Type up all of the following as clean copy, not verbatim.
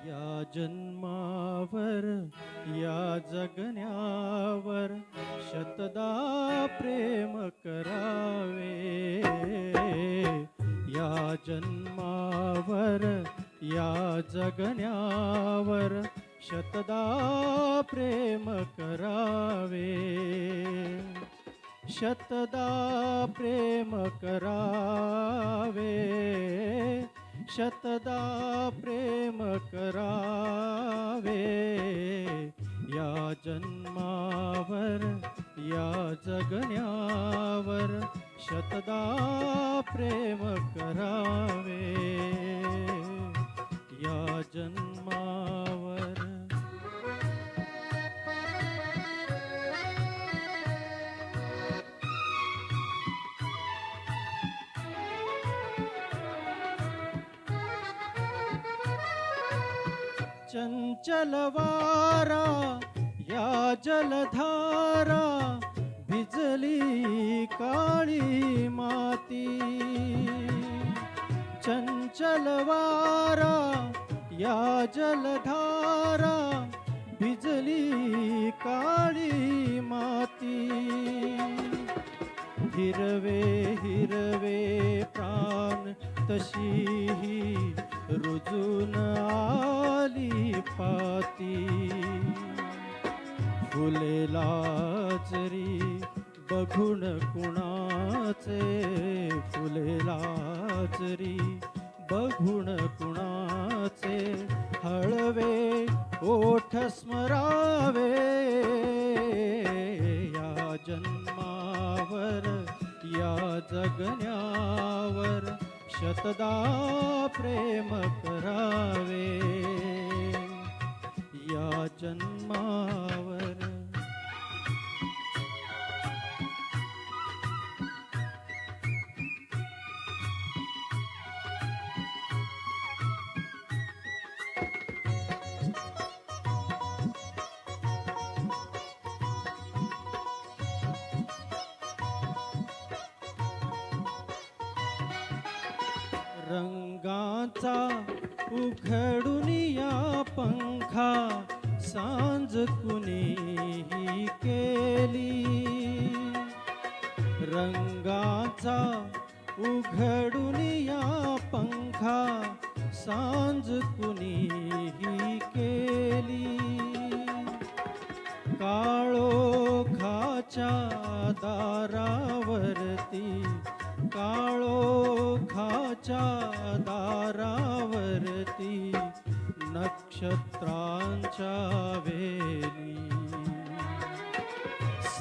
या जन्मावर या जगण्यावर शतदा प्रेम करावे. या जन्मावर या जगण्यावर शतदा प्रेम करावे. शतदा प्रेम करावे. शतदा प्रेम करावे. या जन्मावर या जगण्यावर शतदा प्रेम करावे. या जन्मावर चंचल वारा या जलधारा भिजली काळी माती. चंचल वारा या जलधारा भिजली काळी माती. हिरवे हिरवे प्राण तशीही रुजून आली पाती. फुले लाजरी बघून कुणाचे. फुले लाजरी बघून कुणाचे. हळवे ओठ स्मरावे. या जन्मावर या जगण्यावर शतदा प्रेम करावे. या जन्मावर रंगाचा उघडून या पंखा सांज कुणीही केली. रंगाचा उघडून या पंखा सांज कुणीही केली. काळोखाच्या दारावरती. काळोखाच्या दारावरती नक्षत्रांच्या वेली.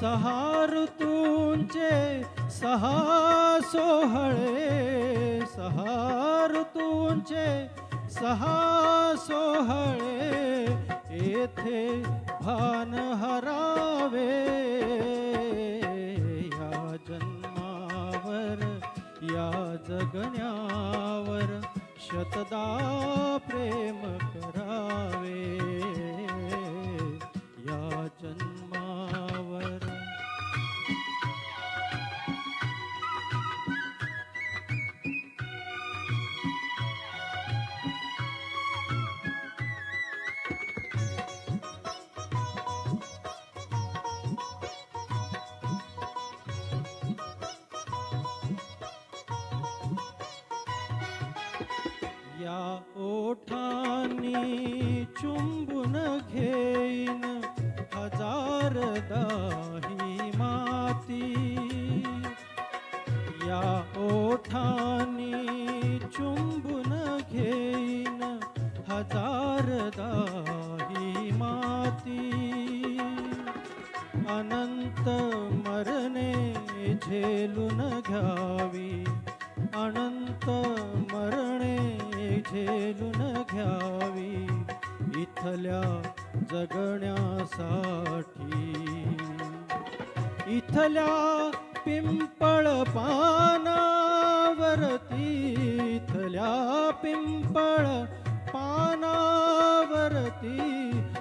सहा ऋतूंचे सहा सोहळे. सहा ऋतूंचे सहा सोहळे येथे भान हरावे. या जन्मावर या जगण्यावर शतदा प्रेम करावे. या जन्मावर या ओठांनी चुंबून घेईन हजारदा ही माती. या ओठांनी चुंबून घेईन हजारदा ही माती. अनंत मरणे झेलून घ्यावी. अनंत मरणे झेलून घ्यावी इथल्या जगण्यासाठी. इथल्या पिंपळ पानावरती. इथल्या पिंपळ पानावरती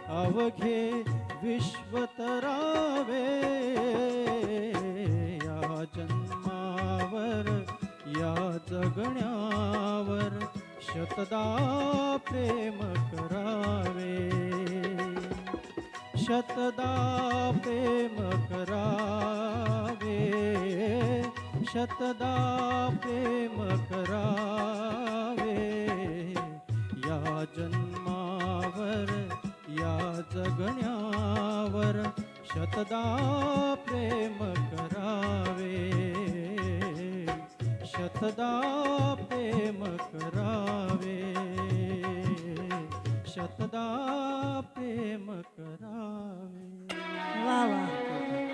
अवघे विश्व तरावे. या जन्मावर शतदा प्रेम करावे शतदा प्रेम करावे शतदा प्रेम करावे या जन्मावर या जगण्यावर शतदा प्रेम करावे शतदा प्रेम करावे शतदा प्रेम करावे. वा वा